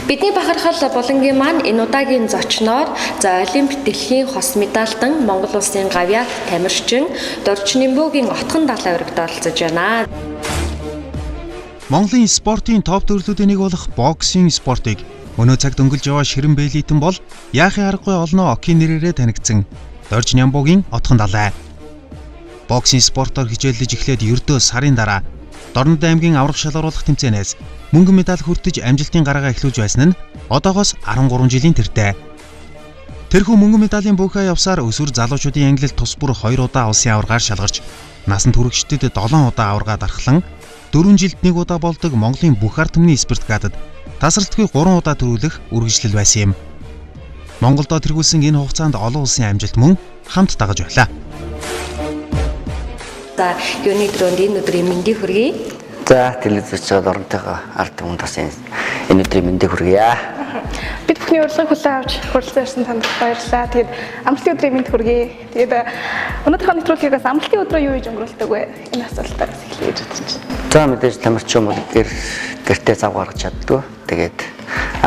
Бидний бахархал Булангийн маань энэ удаагийн зочноор за Олимп дэлхийн хос медальтан Монгол улсын гавьяат тамирчин Дорж Нимбөгийн отхон далай өргөд оролцож байна. Монголын спортын топ төрлүүдийн нэг болох боксing спортыг өнөө цагт өнгөлж яваа Ширэн Бэлитэн бол яахын аргагүй олноо Оки нэрээрээ танигдсан Дорж Нимбөгийн отхон далай. Боксing спортоор хичээллэж эхлээд ердөө сарын дараа Дорнод аймгийн аврах шалгаруулах тэмцээнээс мөнгөн медаль хүртэж амжилтын гараагаа эхлүүлж байсан нь одоогоос 13 жилийн тэртээ. Тэрхүү мөнгөн медалийн бүхэй явсаар өсвөр залуучуудын ангилалд тус бүр 2 удаа улсын аваргаар шалгарч, насанд хүрэгчдэд 7 удаа аваргаа дархлан, 4 жилд 1 удаа болдог Монголын бүх ард түмний спартакиадад тасралтгүй 3 удаа төрүүлэх үргэлжлэл байсан юм. Монголдо тэргүүлсэн энэ хугацаанд олон улсын амжилт мөн хамт дагаж байлаа. За юуны дөрөнд энэ өдрийн мэндийг хүргэе. За телевизч оронтойгоо ард түмэнд бас энэ өдрийн мэндийг хүргье. Бид бүхний урилгыг хүлээн авч хүрэлцэн ирсэн танд баярлалаа. Тэгээд амралтын өдрийн мэнд хүргэе. Тэгээд өнөөдрийнхөө нэвтрүүлгээс амралтын өдрөө юу гэж өнгөрүүлдэг вэ? Энэ асуултаас эхлэе гэж бодож байна. За мэдээж тамирчин бол гэртээ зав гаргаж чаддгүй. Тэгээд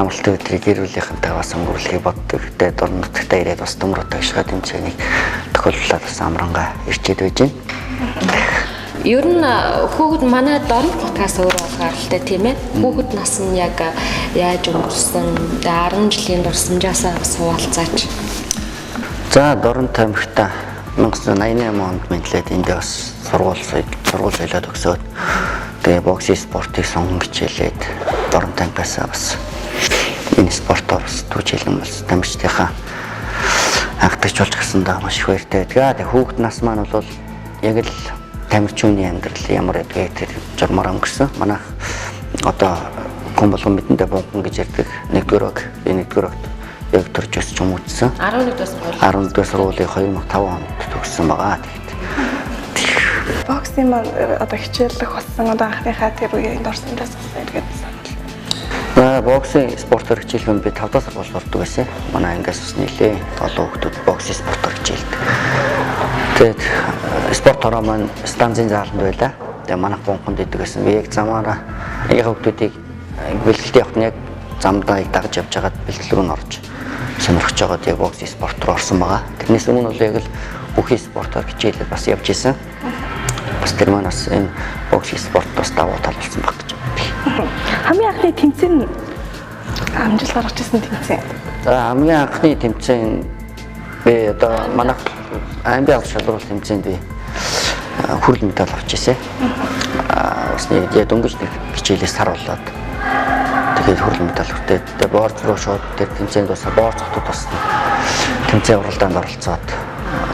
амралтын өдрийг гэр бүлийнхэнтэйгээ бас өнгөрүүлэхийг боддог. Тэгээд дорн нутагтаа ирээд бас төмрөтэй ашигла тэмцээнийг тохиолдлоод бас амрангаа ирчээд байж байна. Ер нь хүүхэд манай Дорн подкаст өөрөө болохоор л тэ тийм ээ. Хүүхэд нас нь яг яаж өнгөрсөн 10 жилийн дурсамжаасаа бас хуваалцаач. За Дорн тамхита 1988 онд мэдлээд эндээ бас сургууль соёлоод өгсөөд тэгээ боксing спортыг сонгон хичээлээд Дорн тамхиасаа бас энэ спортоор бас түүжээлэн бас тамирчдынхаа анхдагч болж гисэндээ маш их баяртай байдаг. Тэгээ хүүхэд нас маань бол яг л тамирчууны амьдрал ямар байдгийг тэр журмаар өнгөрсөн. Манайх одоо хүн болгон мэдэндээ бунхан гэж ярьдаг нэгдүгээр огт яг төрж өсч юм үзсэн. 11-р сургуулийн 2005 онд төгссөн байгаа. Тэгээд боксing маань одоо хичээллэх болсон одоо анхныхаа тэр үеийн дурсамжаас эргээд санал. Боксing спортоор хичээлхэн би 5 дахь сургууль ордог байсан. Манай ангиас бас нэлээ олон хүмүүс боксing спортоор хичээлдэг. Тэгээд спорт хороо маань станцын зааланд байлаа. Тэгээд манайх бунханд идэг гэсэн. Би яг замаараа яг хүмүүсийг бэлгэлтэд явах нь яг замдаа дагаж явж байгаад бэлтгэл рүү орж сонирхож байгаад яг боксing спорт руу орсон байгаа. Тэрнээс өмнө бол яг л бүхий спортоор хичээлээд бас явж исэн. Бас тэр маань бас энэ боксing спорт бас давуу тал болсон баг гэж байна. Хамгийн анхны тэмцээн амжилт гаргаж ирсэн тэмцээн. За хамгийн анхны тэмцээн би одоо манайх аймгийн аврах шалгаруулах тэмцээнд би хүрэл медаль авч ирсэн. Бас нэг дөнгөж нэг хичээлээс сар болоод тэгээд хүрэл медаль хүртээд тэгээд боорц руу шууд тэр тэмцээнд бас боорц хотод бас тэмцээн уралдаанд оролцоод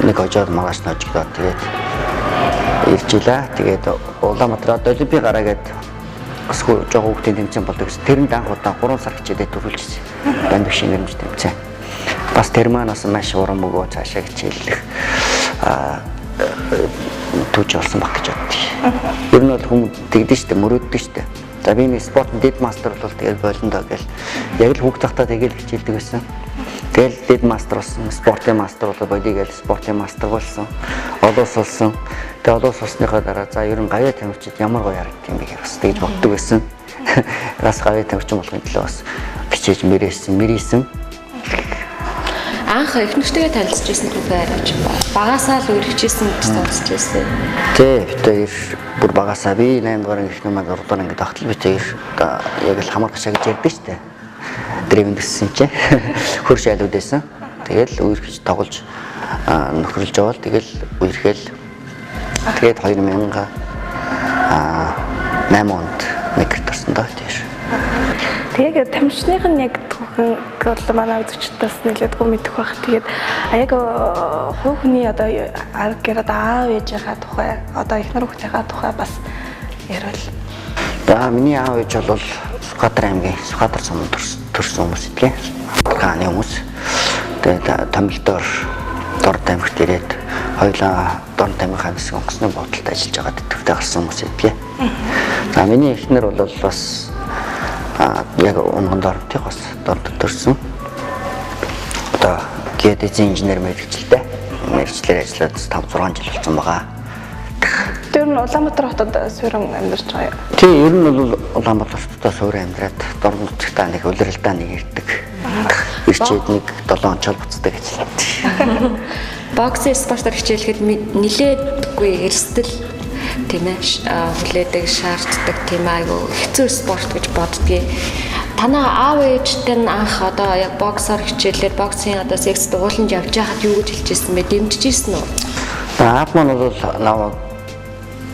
нэг хожоод магаш ножигдоод тэгээд ирж илаа. Тэгээд Улаанбаатар Олимпийн гараа гээд бас жоо хүүхдийн тэмцээн болдог гэсэн. Тэрэнд анх удаа 3 сар хичээлээ төрүүлжсэн. Банд бишийн нэрмж тэмцээн. Бас тэр маань бас маш уран мөгөө цаашаа хичээллэх түүж болсон баг гэж боддгийг. Ер нь бол хүмүүс тэгдэж штэ мөрөөддөг штэ. За би нэг спорт дед мастер бол тэгэл болондоо гэл яг л хүүхд тахта тэгэл хичээлдэг байсан. Тэгэл дед мастер болсон, спортын мастер бол бодигээл спортын мастер болсон. Олоос болсон. Тэгээ олоос болсныхаа дараа за ер нь гавьяа тамирчид ямар гоё харагддаг юм бэ гэж бас тэгж боддог байсан. Бас гавьяа тамирчин болохын төлөө бас хичээж мэрийсэн. Анх их нэртэйгээ танилцж ирсэн түүхээ арайч багасаа л үргэлжсэн гэж сонсч байсан. Тэ битээр бүр багасаа би 8 дугаар их нэмээд 6 дугаар ингээд ахтал битээр яг л хамар гашаа гэж ярьдэн штэ. Древэнд өссөн чинь хөрш айлууд байсан. Тэгэл үерхэж тоглож нөхрөлж явал тэгэл үерхэл тэгээд 2008 онд нэг төрсөн доо тийш. Тэгээд тамирчных нь яг түүхэн бол манай үзэгчдээс нэлээдгүй мэдэх байх. Тэгээд яг хүүхний одоо гэрээд аав ээжийнхаа тухай одоо эхнэр хүүхдийнхаа тухай бас ярил. За миний аав ээж бол Сүхбаатар аймгийн Сүхбаатар суманд төрсөн хүмүүс идгээ. Хааны хүмүүс. Тэгээд томилдоор Дорн тамхит ирээд хоёулаа Дорн тамхихан хэсэг онгоцны бодолд ажиллаж байгаа төвтэй гарсан хүмүүс идгээ. За миний эхнэр бол бас яг унган Дорнтыг бас Дорнод төрсөн. Одоо геодезийн инженер мэргэжилтэй ажиллаад 5-6 жил болсон байгаа. Тэр нь Улаанбаатар хотод суурин амьдарч байгаа. Тийм, ер нь бол Улаанбаатартаа суурин амьдраад дорн нутагтаа нэг улиралдаа нэг ирдэг. Ирчээд нэг 7 онцол буцдаг гэж байна. Боксинг спортоор хичээлэхэд нилээдгүй эрсдэл тийм ээ хүлээдэг шаарддаг тийм айгу хэцүү спорт гэж боддгийг. Танаа аав ээжтэй нь анх одоо яг боксоор хичээлээд боксийн одоо секс дууланд явж байхад юу гэж хэлжсэн бэ? Дэмжижсэн үү? Аав маань бол наваа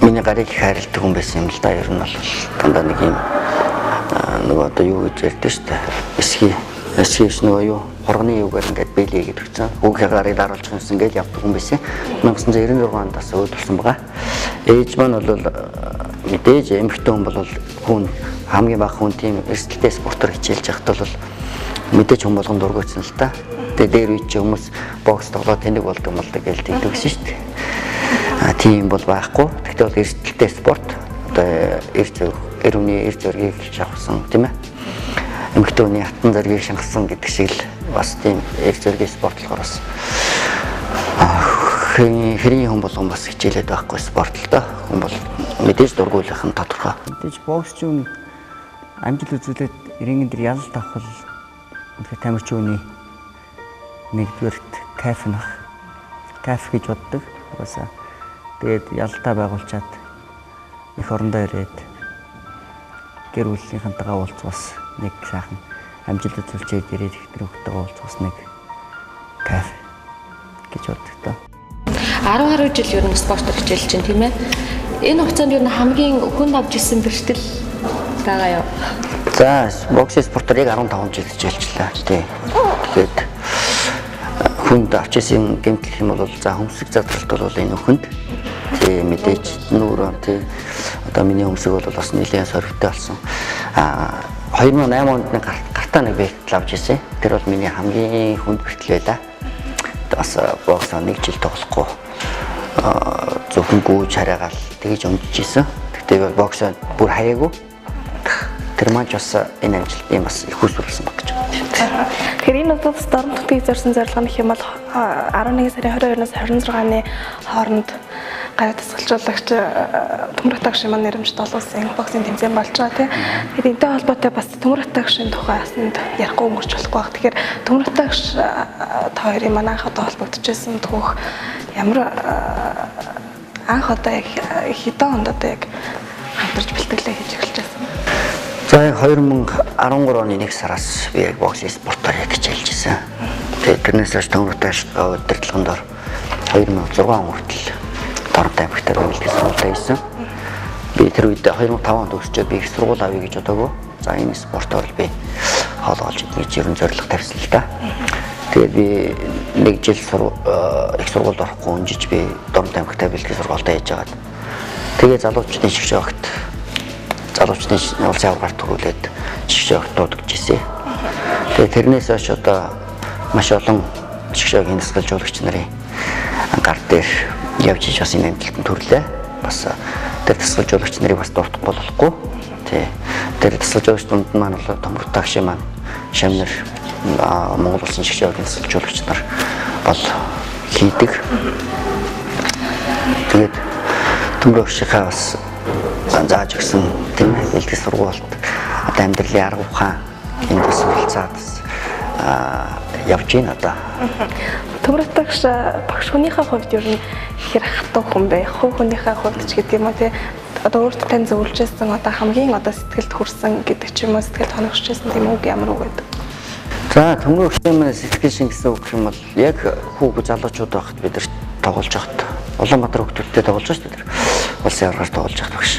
миний гарыг хайрладаг хүн байсан юм л да. Ер нь бол дандаа нэг юм нөгөө одоо юу гэж ярьдэн шүү дээ. Эсхийс нөгөө юу хоргоны юугаар ингээд бэлээ гэдэг өгсөн. Хүүгийн гарыг даруулж юмсан гэж явдаг хүн байсан. 1996 онд бас өөдөлсөн байгаа. Ээж маань бол мэдээж эмэгтэй хүн бол хүн хамгийн бага хүн тийм эрсдэлтэй спортоор хичээлж байхад бол мэдээж хүн болгон дургуйсан л та. Тэгээ дээр үе чи хүмүүс бокс тоглоод тэнэг болдог юм л да гэж тэгдэг шин шүү дээ. Тийм бол байхгүй. Тэгтээ бол эрсдэлтэй спорт одоо эр хүний эр зөргийг шавхсан тийм ээ. Эмэгтэй хүний хатан зөргийг шангасан гэдэг шиг л бас тийм эр зөргийн спорт болохоор бас хэрийн хүн болгон бас хичээлээд байхгүй спорт л доо. Хүн бол мэдээж дургуйлах нь тодорхой. Мэдээж боксчун амжилт үзүүлээд иргэн дээр ялалт авах бол үнэхээр тамирчууны нэгдүгээрт кайф нах. Кайф гэж боддог. Угаасаа тэгээд ялалтаа байгуулчаад их орондоо ирээд гэр бүлийнхэнтэйгээ уулз бас нэг сайхан амжилт үзүүлчихэд ирээд их төрөхтэйгээ уулз бас нэг кайф гэж боддог тоо. 10 гаруй жил ер нь спортоор хичээлж чинь тийм ээ. Энэ хугацаанд ер нь хамгийн хүнд авч ирсэн бэрхтэл байгаа юу? За, боксинг спортоор яг 15 жил хичээлжлээ. Тий. Тэгээд хүнд авч ирсэн гэмтэл юм бол за хөмсөг задралт бол энэ хүнд. Тий, мэдээж нүүр тий. Одоо миний хөмсөг бол бас нэлээд соригтой болсон. 2008 онд нэг гартаа нэг бэлтгэл авч ирсэн. Тэр бол миний хамгийн хүнд бэлтгэл байлаа. Бас боксоо нэг жил тоглохгүй зөвхөн гүйж хараагаал тэгж өмжиж исэн. Тэгтээ боксоо бүр хаяагүй. Тэр маань ч бас энэ амжилтын бас их усварлсан баг гэж байна. Тэгэхээр энэ бол дорнотыг зорьсон зорилго нь хэм бол 11 сарын 22-наас 26-ны хооронд гай тасгалжуулагч Төмөр Атагшин маань нэрэмжит олон улсын боксинг тэмцээн болж байгаа тийм. Тэгэхээр энэтэй холбоотой бас Төмөр Атагшин тухай асанд ярихгүй өнгөрч болохгүй баг. Тэгэхээр Төмөр Атагш та хоёрын маань анх одоо холбогдчихсэн түүх ямар анх одоо яг хэдэн онд одоо яг хамтарч бэлтгэлээ хийж эхэлж байсан. За 2013 оны 1 сараас би яг боксинг спортоор яг хичээлж ирсэн. Тэгээд тэрнээс хойш Төмөр Атагш удирдлагын дор 2006 он хүртэл Дорнот аймагт үйлдэл сургалтаа хийсэн. Би тэр үед 2005 онд өсчөөд би их сургууль авъя гэж бодоагүй. За энэ спортоор би хоол олж идэх гэж ерөн зорилго тавьсан л да. Тэгээд би нэг жил их сургуульд орохгүй унжиж би Дорнот аймагт үйлдэл сургалтаа хийж агаад тэгээ залуучдын шигшээ огт залуучдын улсын аваргаар төрүүлээд шигшээ огт дуудаж ирсэн. Тэгээд тэрнээс хойш одоо маш олон шигшээгийн дасгалжуулагч нарын гар дээр явж иж бас энэ амжилтанд төрлөө. Бас тэр дасгалжуулагч нарыг бас дуртах болохгүй. Тий. Тэр дасгалжуулагч дунд маань бол Төмөр Атагшин маань Шамнар Монгол улсын шигшээгийн дасгалжуулагч нар бол хийдэг. Тэгээд Төмөр Атагшинхаа бас зааж өгсөн тийм бэлтгэл сургуульд одоо амьдралын арга ухаан энд бас суралцаад явж байна одоо. Төмөр Атагш багш хүнийхээ хувьд ер нь ихэр хатуу хүн бай. Хувь хүнийхээ хувьд ч гэдэг юм уу тий. Одоо өөртөө тань зөвлөжсэн одоо хамгийн одоо сэтгэлд хүрсэн гэдэг ч юм уу сэтгэл хоногчжсэн тийм үг ямар үг гэдэг. За Төмөр Атагшин сэтгэл шингэсэн үг юм бол яг хүүг залуучууд байхад бид нар тоглож байхад Улаанбаатар хүүхдүүдтэй тоглож байгаа шүү дээ. Улсын аваргаар тоглож байхад багш.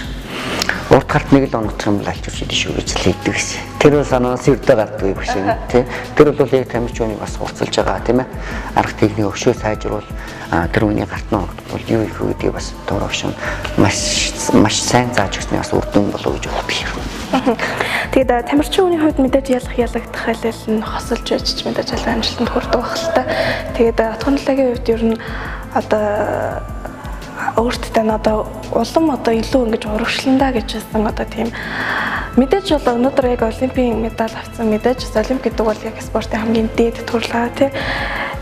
Урд гарт нэг л онцгой юм алчууч идэв шүү гэж хэлдэг гэсэн. Тэр бол санаас өрдөө гардаг байх шиг тий. Тэр бол яг тамирчууны бас хурцлж байгаа тийм ээ. Арга техник өгшөө сайжруул тэр үний гарт нь бол юу их вэ гэдгийг бас Төмөр Атагшин маш сайн зааж өгснээ бас үр дүн болов гэж боддог юм. Тэгээд тамирчин хүний хувьд мэдээж ялагдах хайлал нь хосолж байж ч мэдээж амжилтанд хүрдэг байх л та. Тэгээд отгонлагийн хувьд ер нь одоо өөртөө нь одоо улам одоо илүү ингэж урагшландаа гэж хэлсэн одоо тийм мэдээж бол өнөөдөр яг олимпийн медаль авсан мэдээж олимп гэдэг бол яг спортын хамгийн дээд төрөл тий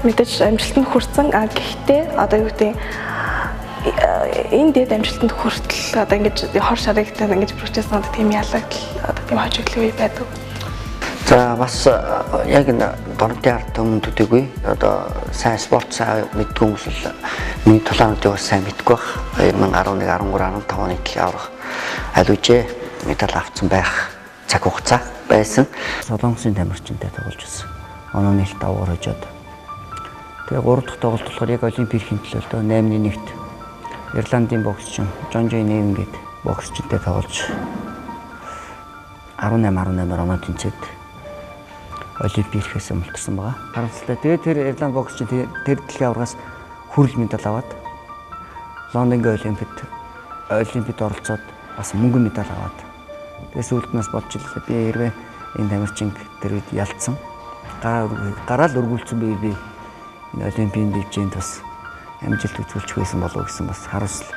мэдээж амжилтанд хүрсэн гэхдээ одоо юу гэдэг энэ дэд амжилтанд хүртэл одоо ингэж хор шаригтай ингэж процесс нод тийм ялагдал одоо тийм хожиглол байдаг. За бас яг энэ дорнотын ард түмэнд үгүй одоо сайн спорт сайн мэддэг хүмүүс л миний тулаануудыг бас сайн мэдгүй байх. 2011, 13, 15 оны төлөв аврах алужээ медаль авсан байх цаг хугацаа байсан. Солонгосын тамирчинтай тоглож байсан. Оноо нийлт давуур хожоод. Тэгээ 3 дахь тоглолт болохоор яг олимпийн төлөөлтөө 8-1-т Ирландын боксчин Жон Жей Нэйм гэдэг боксчинтай тоглож 18-18-аар оноо тэнцээд олимпиэдээс мултсан байгаа. Харамсалтай. Тэгээд тэр Ирланд боксчин тэр дэлхийн аваргаас хүрэл медаль аваад Лондонгийн олимпиад оролцоод бас мөнгөн медаль аваад тэгээд сүүлд нас болж ирлээ. Би хэрвээ энэ тамирчин тэр үед ялцсан. Гараал өргүүлсэн би энэ олимпийн дэвжээнд бас амжилт үзүүлчих байсан болов уу гэсэн бас харамсал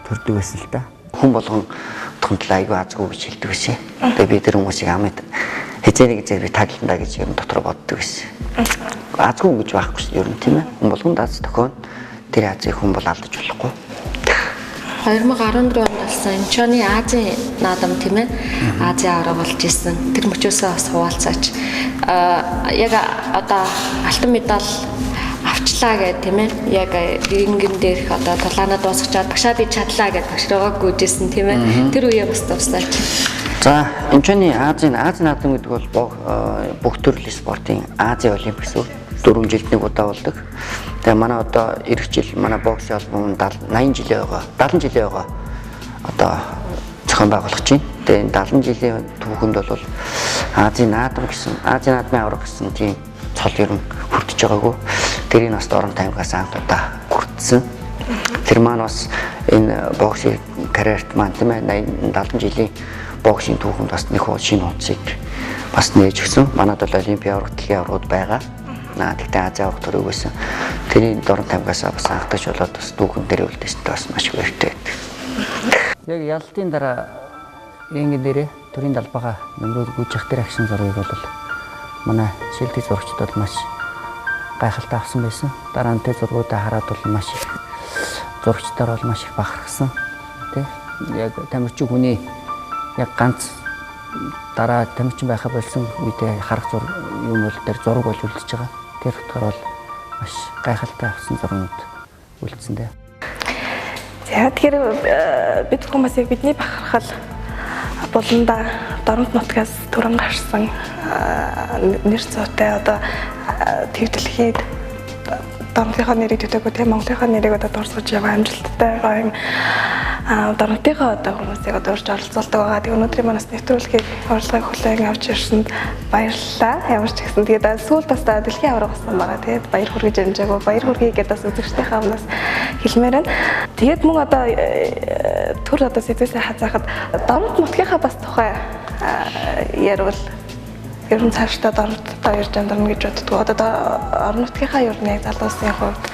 төрдөг байсан л та. Хүн болгон тохиолдол айгүй азгүй гэж хэлдэг байсан. Тэгээд би тэр хүмүүсийг амд хэзээ би тагландаа гэж юм дотор боддог байсан. Азгүй гэж байхгүй шүү ер нь тийм ээ. Хүн болгонд аз тохион тэр азыг хүн бол алдаж болохгүй. 2014 онд болсон Инчоны Азийн наадам тийм ээ. Азийн авраг болж исэн. Тэр мөчөөсөө бас хуваалцаач. Яг одоо алтан медаль авчлаа гэх тийм ээ. Яг рингэн дээрх одоо тулаанаа дуусгачаад багшаа би чадлаа гэж багш руугаа гүйжсэн тийм ээ. Тэр үеэ бас тусаач. За Инчоны Азийн наадам гэдэг бол бүх төрлийн спортын Азийн олимпикс 4 жилд нэг удаа болдог. Тэгээ манай одоо эх жил манай боксын албан 80 жилийн байгаа. 70 жилийн байгаа. Одоо зохион байгуулах чинь. Тэгээ энэ 70 жилийн түүхэнд бол Азийн наадам гэсэн Азийн наадмын авраг гэсэн тийм цол ер нь хүртэж байгаагүй. Тэрийг бас дорн таймгаас анх удаа хүртсэн. Тэр маань бас энэ боксын карьерт маань тийм ээ 70 жилийн боксing түүхэнд бас нэг шинэ хугацааг бас нээж өгсөн. Манайд бол олимпийн аврагт дэлхийн аврагууд байгаа. Тэгтээ Азийн аврагт төрөг байсан. Тэрийн дорн таймгаас бас анхдагч болоод бас түүхэн дээр үлдээстэй бас маш их баяртай байдаг. Яг ялалтын дараа рингэн дээрээ төрийн далбаага нөмрөөд гүйжих тэр акшн зургийг бол манай шилдэг зурагчид бол маш гайхалтай авсан байсан. Дараа нь тэр зургуудаа хараад бол маш их зурагчдаар бол маш их бахархсан. Тэ яг тамирчин хүний яг ганц дараа тамирчин байхаа болсон үедээ харах юм бол тэр зураг болж үлдчихэж байгаа. Тэр утгаар бол маш гайхалтай авсан зургууд үлдсэн дээ. За тэгэхээр бид хүмүүс яг бидний бахархал болонда дорнот нутгаас төрөн гарсан нэр зүйтэй одоо твдэлхийд дорнотынхаа нэрийг төдөөгүй тийм Монголынхаа нэрийг одоо дурсгаж яваа амжилттай байгаа юм. Дорнотынхаа одоо хүмүүсийг одоо урьж оролцуулдаг байгаа. Тэгээ өнөөдрийн манаас нэвтрүүлгийг орлогыг хүлээн авч ирсэнд баярлалаа. Ямар ч гэсэн тэгээд сүүлд бас дэлхийн авраг болсон байгаа. Тэгээд баяр хүргэж амжаагүй баяр хүргэе гэдээ бас үзэгчдийнхээ өмнөөс хэлмээр байна. Тэгээд мөн одоо төр одоо сэдвээсээ хазаахад дорнот нутгийнхаа бас тухай ярил ер нь цаашдаа дорноттой ирж амдарна гэж боддгоо. Одоо орон нутгийнхаа ер нь яг залуусын хувьд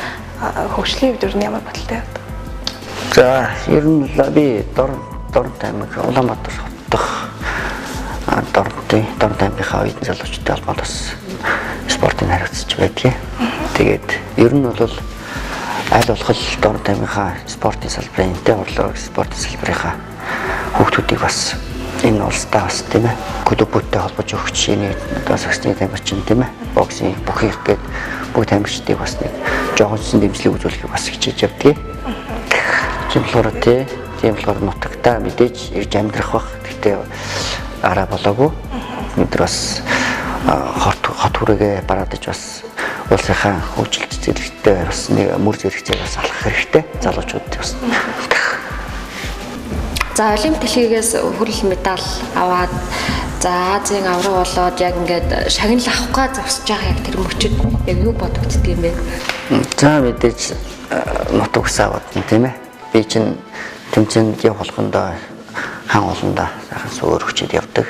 хөгжлийн хувьд ер нь ямар бодолтой байна? За ер нь би дорн таймыг Улаанбаатар хотдох дорн таймынхаа оюутан залуучуудтай холбоод бас спортын харилцаж байдгийг. Тэгээд ер нь бол аль болох дорн таймынхаа спортын салбарын энтэй орлого спортын салбарынхаа хүүхдүүдийг бас энэ улстай бас тийм ээ клубүүдтэй холбож өгч шинэ одоо саксны тамирчин тийм ээ боксинг бүх их гээд бүх тамирчдыг бас нэг жоохонсон дэмжлэг үзүүлэхийг бас хичээж явдгийг. Тийм болохоор нутагтаа мэдээж ирж амьдрах бах. Гэхдээ араа болоогүй. Өнөөдөр бас хот хүрээгээ бараадаж бас улсынхаа хөгжилт зэрэгтэй бас нэг мөр зэрэгцээ бас алхах хэрэгтэй. Залуучууд бас. За олимпик дэлхийгээс хүрэл медаль аваад за Азийн авраг болоод яг ингээд шагнал авахгаа зогсож байгаа яг тэр мөчөд яг юу бодогддөг юм бэ? За мэдээж нутаг ус аваад тийм ээ. Би чинь тэмцээнд явуулахында хаан олондоо сайхан суур хүчээд явдаг.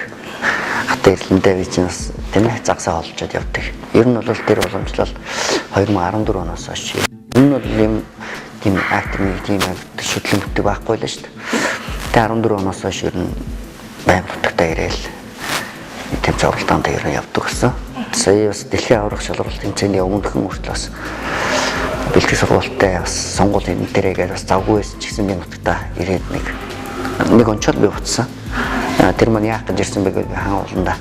Хатаа ирлэндээ би чинь бас тийм ээ загсаа олжоод явдаг. Ер нь бол тэр боломжлол 2014 оноос хойш. Энэ бол юм тийм активник тийм шүтлэмтдэг байхгүй л шүү дээ. Тэгээ 14 оноос хойш ер нь байнга нутагтаа ирээл тэмцээн оролдоонд ер нь явдаг гэсэн. Сая бас дэлхийн аврах шалралт тэмцээний өмнөхөн хүртэл бас бэлтгэл сургуультай бас сонгуулийн дээрээгээд бас завгүй байсан ч гэсэн би нутагтаа ирээд нэг онцол би утсан. Тэр маань яах гэж ирсэн бэ гэвэл хаан ууланда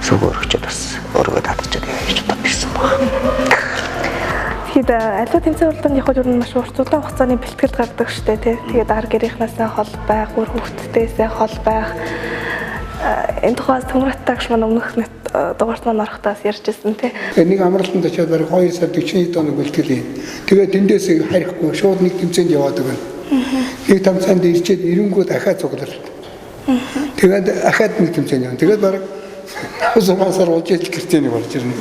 сүг өргөчөд бас өргөө татчихад явж бодоод ирсэн байна. Тэгээд аливаа тэмцээн уралдаанд явах нь маш урт удаан хугацааны бэлтгэл гардаг штэ тий. Тэгээд ар гэрийнхнаасаа хол байх, үр хүүхдтэйсээ хол байх. Энэ тухайс төмрөттагш маань өмнөх дугаарт маань орохдоос ярьжсэн тий. Нэг амралтанд очиод бараг 2 сар 40 тоног бэлтгэл юм. Тэгээд тэндээс харихгүй шууд нэг тэмцээнд яваад байна. Нэг тэмцээнд ирчээд ирэнгүү дахиад цуглал. Тэгээд ахаад нэг тэмцээнд явна. Тэгээд бараг 6 сар уулзаж гэртээ нэг болж ирнэ.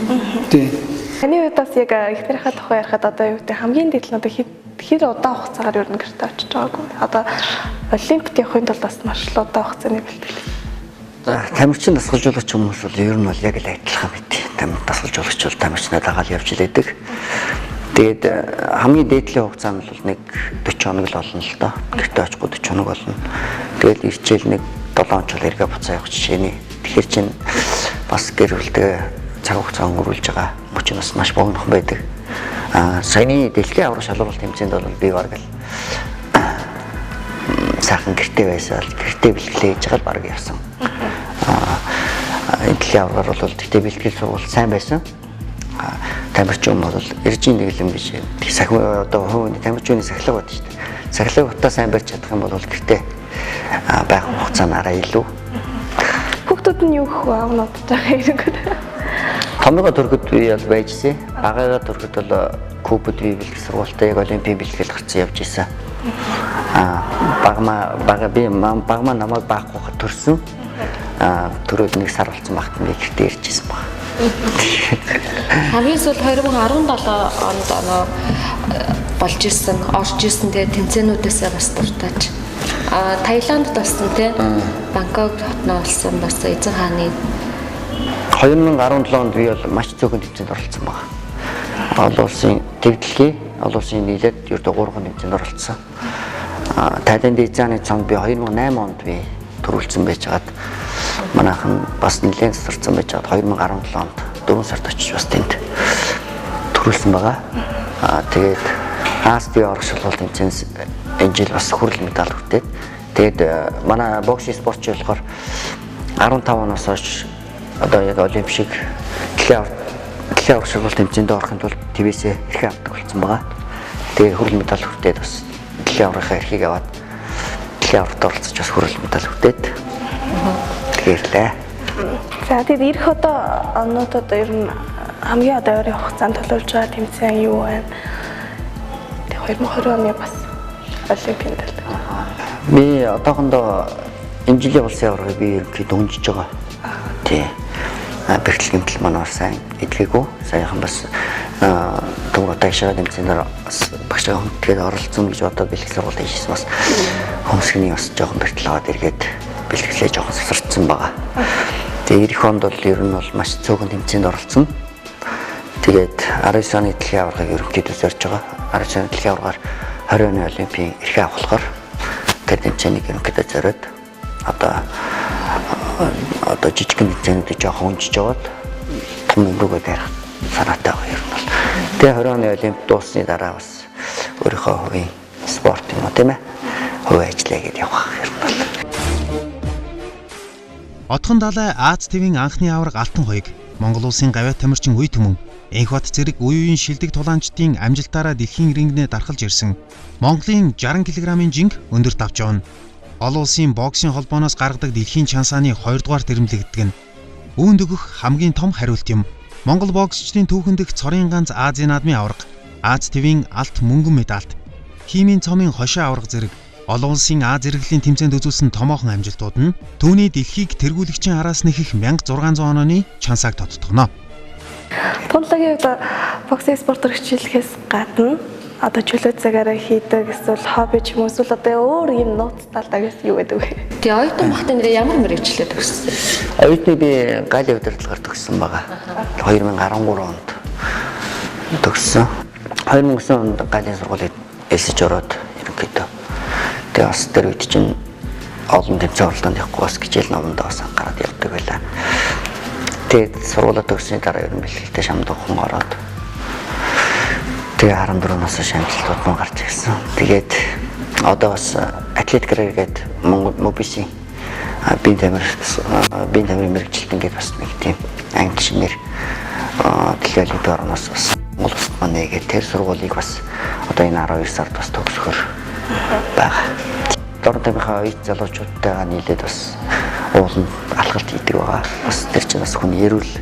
Тий. Таны үед бас яг эхнэрийнхээ тухай ярихад одоо юу гэдэг хамгийн дээд нь одоо хэр удаан хугацаагаар ер нь гэртээ очиж байгаагүй. Одоо Олимпиад явахын тулд бас маш л удаан хугацааны бэлтгэл. Тамирчин дасгалжуулагч хүмүүс бол ер нь бол яг л адилхан мэт. Тамир дасгалжуулагч бол тамирчнаа дагаад явж илээдэг. Тэгээд хамгийн дээдлийн хугацаа нь бол нэг 40 хоног л болно л доо. Гэртээ очихгүй 40 хоног болно. Тэгээд ирчээл нэг 7 хоног эргээ буцаа явах жишээний. Тэгэхээр чинь бас гэр бүлтэй цаг хугацаа өнгөрүүлж байгаа мөч нь бас маш богинохон байдаг. Саяны дэлхийн аврах шалгуулалт тэмцээнд бол би бараг л сайхан гэртээ байсан. Гэртээ бэлтгэлээ хийж байгаа л бараг явсан. Дэлхийн аврахаар бол тэгтээ бэлтгэл сургууль сайн байсан. Тамирчин бол эржийн дэглэм гэж сахив одоо хувийн тамирчны сахилга бод шүү дээ. Сахилга бодоо сайн барьж чадах юм бол гэртээ байх хугацаанаараа илүү. Хүүхдүүд нь юу гэх вэ? Аавнууд таах хэрэггүй. Томроо төрөхөд би бол байжсэн. Багаага төрөхөд бол Кубад би бэлтгэл сургуультай яг олимпийн бэлтгэл гарсан явж исэн. Багма намайг баахгүйхэд төрсөн. Төрөөд нэг сар болсон багт би гэртээ ирж исэн баг. Хамгийн сүүл 2017 онд болж исэн, орж исэн тэгээ тэмцээнүүдээсээ бас дуртаач. Таиландд болсон тий. Бангкок хотноо болсон бас эзэн хааны 2017 онд би бол маш цөөхөн тэмцээнд оролцсон баг. Олон улсын төвдлөгийн, олон улсын нийлээд ердөө 3 тэмцээнд оролцсон. Тайланд эзэн хааны цамд би 2008 онд би төрүүлсэн байжгаад манайхан бас нэлээд засарсан байжгаад 2017 онд 4 сард очиж бас тэнд төрүүлсэн байгаа. Тэгээд Азийн орох шалгуулт тэмцээнс энэ жил бас хүрэл медаль хүртээд тэгээд манай боксing спортч болохоор 15 оноос хойш одоо яг олимпик дэлхийн аврах шалгуулт тэмцээнд орохын тулд ТВ-сээ эрхээ авдаг болсон байгаа. Тэгээд хүрэл медаль хүртээд бас дэлхийн аврахын эрхийг аваад дэлхийн аврахт оролцож бас хүрэл медаль хүртээд тэгэлээ. За тэгээд ирэх одоо онуудад ер нь хамгийн одоо ойрын хугацаанд төлөвлөж байгаа тэмцээн юу вэ? 2020 оны бас олимпиад л. Би одоохондоо энэ жилийн улсын аврагыг би ерөнхийдөө дөнгөж байгаа. Тий. Бэлтгэл гэмтэл манай сайн эдгээгүй. Саяхан бас төвөөр тайшаа тэмцээнээр багшаа хүндэтгэд оролцсон гэж одоо бэлтгэл сургууль хийсэн бас хөмсгний бас жоохон бэртэл аваад эргээд бэлтгэлээ жоохон сасарцсан байгаа. Тэгээ ирэх онд бол ер нь бол маш цөөхөн тэмцээнд оролцсон. Тэгээд 19 оны дэлхийн аврагыг ерөнхийдөө зорж байгаа. 19 оны дэлхийн аврагаар 20 оны олимпийн эрхээ авах болохоор тэр тэмцээнийг ерөнхийдөө зориод одоо жижигхэн тэмцээнүүдийг жоохон унжиж аваад том өнгөөгөө барих санаатай байгаа юм бол. Тэгээ 20 оны олимп дуусны дараа бас өөрийнхөө хувийн спорт юм уу тийм ээ? Хувийн ажлаа гээд явах юм бол. Отхон далай Аз ТV-ийн анхны аварга Алтан хоёг Монгол улсын гавьяа тамирчин үе түмэн Энхбат зэрэг үе үеийн шилдэг тулаанчдын амжилтаараа дэлхийн рингнээ дархалж ирсэн Монголын 60 кг-ийн жинг өндөрт авч явна. Олон улсын боксing холбооноос гаргадаг дэлхийн чансааны 2 дугаар тэрэмлэгддэг нь үүнд өгөх хамгийн том хариулт юм. Монгол боксчдын түүхэн дэх цорын ганц Азийн наадмын аварга, Аз ТV-ийн алт мөнгөн медальт, химийн цомын хошоо аварга зэрэг олон улсын Аз иргэлийн тэмцээнд үзүүлсэн томоохон амжилтууд нь түүний дэлхийг тэргүүлэгчийн араас нэхэх 1600 онооны чансааг тодтогно. Тунлагийн боксing спортоор хичээлэхээс гадна одоо чөлөө цагаараа хийдэг эсвэл хобби ч юм уу эсвэл одоо өөр юм нууц талдаагаас юу гэдэг вэ? Тэгээ оюутан багтаа нэр ямар мэргэжлээ төгссөн? Оюутны би галийн удирдлагаар төгссөн байгаа. 2013 онд төгссөн. 2009 онд галийн сургуулийг элсэж ороод ерөнхийдөө тэгээ бас тэр үед чинь олон тэмцээн оролдоонд явахгүй бас хичээл номонд бас анхаарал явдаг байлаа. Тэгээд сургуулаа төгссөний дараа ер нь бэлтгэлтэй шамд ухаан ороод Тэгээ 14 настай амжилтууд мөн гарч ирсэн. Тэгээд одоо бас атлет карьер гээд Монгол мобиси биеийн тамирын мэрэгчлэлтэн гээд бас нэг тийм англи шинээр дэлхийн орноос бас Монгол улсад маань нэгээд тэр сургуулийг бас одоо энэ 12 сард бас төгсгөр байгаа. Дорн тамирынхаа үе залуучуудтайгаа нийлээд бас ууланд алхалт хийдэг байгаа. Бас тэр чинь бас хүний эрүүл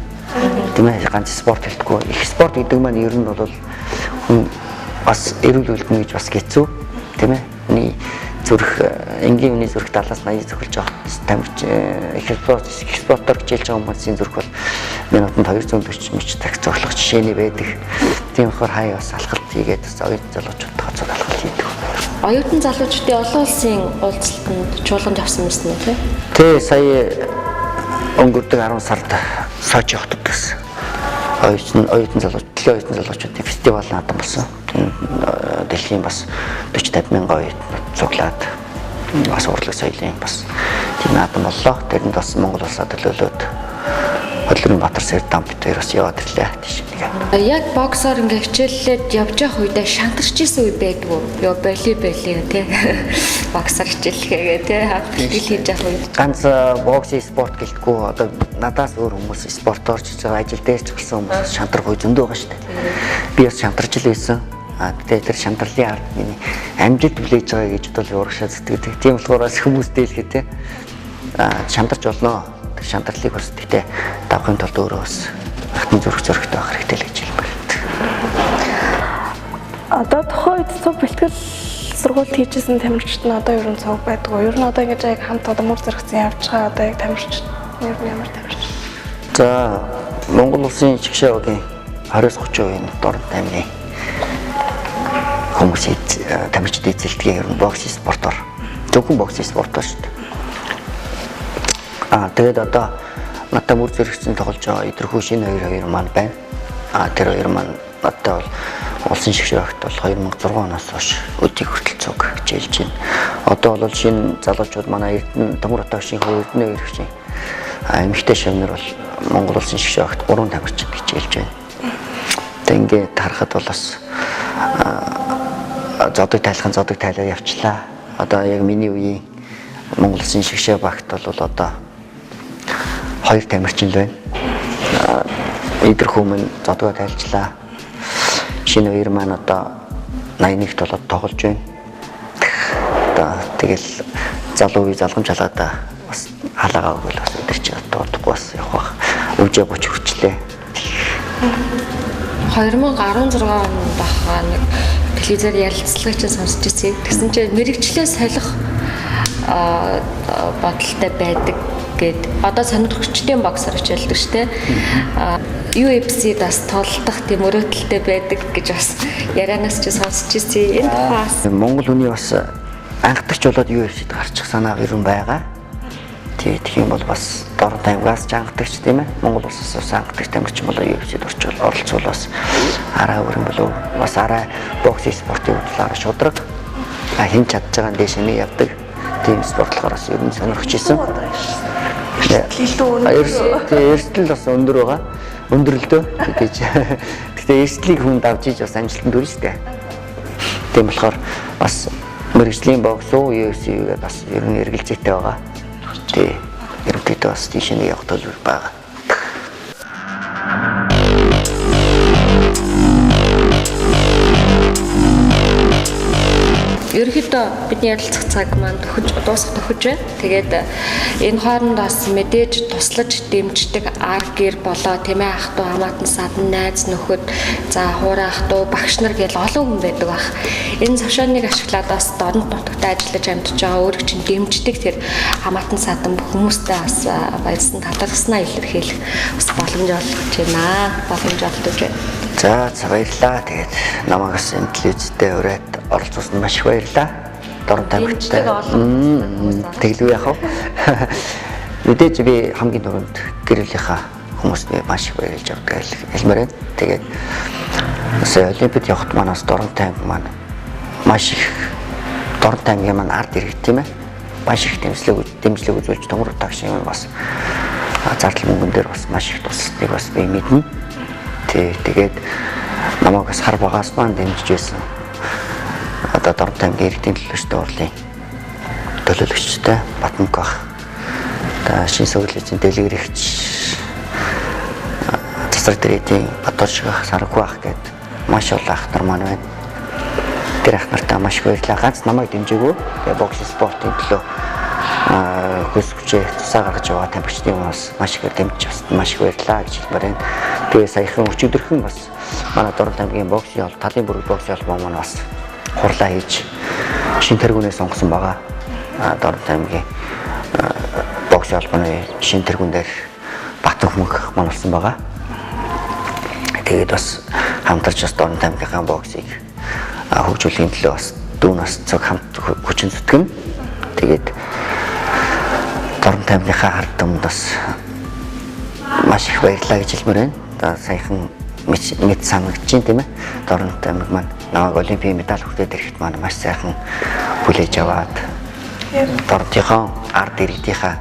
тийм ээ ганц спорт хэлдэггүй. Их спорт гэдэг маань ер нь бол хүн бас эрүүл үлдэнэ гэж бас хэцүү тийм ээ. Хүний зүрх энгийн хүний зүрх 70-80 цохилж байгаа. Тамирч их спортоор хичээлж байгаа хүмүүсийн зүрх бол минутанд 240 м цаг цоглох жишээний байдаг. Тийм болохоор хаяа бас алхалт хийгээд бас оюутан залуучуудтай хацууд алхалт хийдэг. Оюутан залуучдын олон улсын уулзалтанд чуулганд явсан юмсан үү? Тэ сая өнгөрдөг 10 сард Сочи хотод гэсэн. Оюутан залуучуудын фестивал наадам болсон. Дэлхийн бас 40-50 мянган оюутнууд цуглаад бас урлаг соёлын бас тийм наадам боллоо. Тэрэнд бас Монгол улсад төлөөлөөд Хөдөлмөрийн Баатар Сэрдам бид хоёр бас яваад ирлээ тийш нэг. Яг боксоор ингээ хичээллээд явж явах үедээ шантарч исэн үе байдаг уу? Ёо боли тий. Боксоор хичээллэхээгээ тий хавтал хийж явах үед. Ганц боксын спорт гэлтгүй одоо надаас өөр хүмүүс спортоор ч ажил дээр ч гэсэн хүмүүс шантарх үе зөндөө байгаа шүү дээ. Би бас шантарч л байсан. Тэгээд тэр шантарлын ард миний амжилт хүлээж байгаа гэж бодвол урагшаа зүтгэдэг. Тийм болохоор бас хүмүүстэй хэлэхэд тий шантарч болно. Шантарлыг бас тэгтээ давхын тулд өөрөө бас хатан зүрх зөрөгтэй байх хэрэгтэй л гэж хэлмээр. Одоо тухайн үед цуг бэлтгэл сургуульд хийжсэн тамирчид нь одоо ер нь цуг байдгүй. Ер нь одоо ингэж яг хамт одоо мөр зэрэгцэн явж байгаа одоо яг тамирчид ер нь ямар тамирч? За Монгол улсын жигшээ багийн 20-30% нь дорн тамирын хүмүүсийн тамирчид эзэлдэг ер нь боксын спортоор зөвхөн боксын спортоор шүү дээ. Тэгээд одоо надад мөр зэрэгцэн тоглож байгаа идэрхүү шинэ хоёр маань байна. Тэр хоёр маань надад бол улсын шигшээ багт бол 2006 оноос хойш өдийг хүртэл цуг хичээлж байна. Одоо бол шинэ залуучууд манай Эрдэнэ Төмөр хотын Эрдэнэ ерхшин эмэгтэй шавнар бол Монгол улсын шигшээ багт 3 тамирчид хичээлж байна. Тэгээд ингээд харахад бол бас зодог тайлаа явчлаа. Одоо яг миний үеийн Монгол улсын шигшээ багт бол одоо 2 тамирчин л байна. Идэрхүү мань зодгоо тайлжлаа. Шинэ хоёр маань одоо 81-т болоод тоглож байна. Одоо тэгэл залуу үе залгамж халаад бас халаагаа өгөл бас өдөр чи дуудахгүй бас явах бах. Өвжөө 30 хүрчлээ. 2016 онд бахаа нэг телевизээр ярилцлагыг чинь сонсч ирсэн. Тэгсэн чинь мэрэгчлээ солих бодолтой байдаг гээд одоо сонирхчдын боксер хичээлдэг штэ. UFC-д бас тоглох тийм өрөөдөлтэй байдаг гэж бас ярианаас ч сонсч ирсэн. Энэ тухаас Монгол хүний бас анхдагч болоод UFC-д гарчих санаа ер нь байгаа. Тэгэх юм бол бас дор таймгаас ч анхдагч тийм ээ. Монгол улсаас бас анхдагч тамирчин болоо UFC-д оролцвол бас арай өөр юм болов. Бас арай боксын спортын хөдөлгөөр шудраг хэн чадж байгаа нь дэш нэг явдаг. Тийм спортлогоор бас ер нь сонирхож ирсэн. Эрсдэл бас өндөр байгаа. Өндөрлөлтөө гэж. Гэхдээ эрсдлийг хүн давж иж бас амжилтанд хүрнэ шүү дээ. Тийм болохоор бас мэрэгжлийн бокс уу UFC гэдэг бас ер нь эргэлзээтэй байгаа. Тий. Ерөнхийдөө бас тийш нэг явах төлөв байгаа. ерөнхийдөө бидний ярилцах цаг маань дуусах тохиж байна. Тэгээд энэ хоорондоос мэдээж туслаж дэмждэг ар гэр болоо тийм ээ ах トゥ хамаатан садан найз нөхөд за хуурай ах トゥ багш нар гэл олон хүн байдаг бах. Энэ завшааныг ашиглаад бас дорнод нутагтаа ажиллаж амьдарч байгаа өөрөг чинь дэмждэг тэр хамаатан садан хүмүүстэй бас баярсан талархснаа илэрхийлэх бас боломж олгож байна. Боломж олгож байна. За баярлалаа. Тэгээд намайгс энэ телевизтэй ураад оролцуулсан маш их баярлалаа. Дорн тамхитай. Тэглүү яах вэ? Мэдээж би хамгийн түрүүнд гэрэлийнхаа хүмүүст маш их баярлж авдаг хэлмээр байна. Тэгээд сая олимпиад явахт манаас дорн тамхи маань маш их дорн тамхи маань ард ирэх тийм ээ. Маш их дэмжлэг үзүүлж Төмөр тагшин бас зардал мөнгөн дээр бас маш их туслахыг бас би мэднэ. Тэгээд намайг бас хар багаас маань дэмжиж байсан. Одоо Дорнот аймгийн иргэдийн төлөөлөгчдийн урлын төлөөлөгчтэй Батмунх ах. Одоо шинэ сөглөлийн дэлгэрэгч засаг дээрийн Баторшиг ах, Сарггүй ах гээд маш олон ах нар маань байна. Тэр ах нартай маш их баярлалаа. Ганц намайг дэмжээгөө. Тэгээ бокс спортын төлөө хүс хүчээ тусаа гаргаж байгаа тамирчдын бас маш их дэмжиж маш их баярлалаа гэж хэлмээр байна. Тэгээ саяхан өчигдөрхөн бас манай Дорнот аймгийн боксын хол талын бүрэг боксын холбоо маань бас хурлаа хийж шинэ тэргүүнээ сонгосон байгаа. Дорнот аймгийн боксын холбооны шинэ тэргүүн дээр Батмунх маань болсон байгаа. Тэгээд бас хамтарч бас Дорнот аймгийн боксыг хөгжүүлэхийн төлөө бас дүүн бас цаг хамт хүчин зүтгэн. Тэгээд Дорнот аймгийнхаа ард түмэнд бас маш их баярлалаа гэж хэлмээр байна. Одоо саяхан мэд санагдаж байна тийм ээ. Дорнот аймаг маань намайг олимпийн медаль хүртээд ирэхэд маань маш сайхан хүлээж аваад Дорнотынхаа ард иргэдийнхаа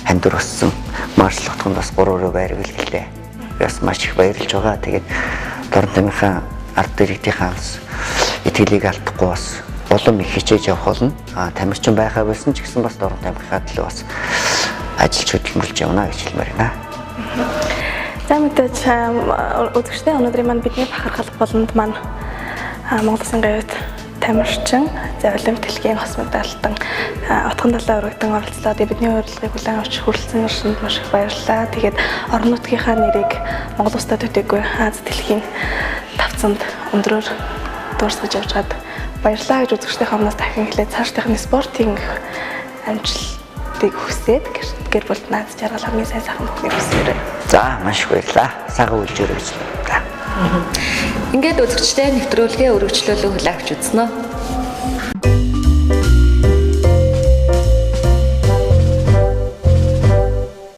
хандур болсон маршал хотгонд бас 3 байр бэлгэлээ. Бас маш их баярлж байгаа. Тэгээд Дорнот аймгийнхаа ард иргэдийнхаа итгэлийг алдахгүй бас улам их хичээж явах болно. Тамирчин байхаа болсон ч гэсэн бас Дорнот аймгийнхаа төлөө бас ажиллаж хөдөлмөрлж явна гэж хэлмээр байна. За мэдээж үзэгчдийн өнөөдрийн маань бидний бахархал болонд маань Монгол Улсын гавьт тамирчин за олимп дэлхийн хос медальтан утган далайн өргөдөн оролцлоо. Бидний урилгыг хүлээн авч хүрэлцэн өршөнд маш их баярлалаа. Тэгээд орон нутгийнхаа нэрийг Монгол Улстай төдийгүй Аз дэлхийн тавцанд өндрөөр дуурсгаж явж гад баярлалаа гэж үзэгчдийн хамнаас дахин хэлээд цаашдынхны спортын амжилтыг хүсээд гэр бүлд наад жаргал хамгийн сайн сайхан бүхнийг хүсээрэй. За маш их баярлалаа. Сайхан үйлжээрэй гэж байна. Ингээд үзэгчтэй нэвтрүүлгээ өргөжлөлөө хүлээн авч үзнэ.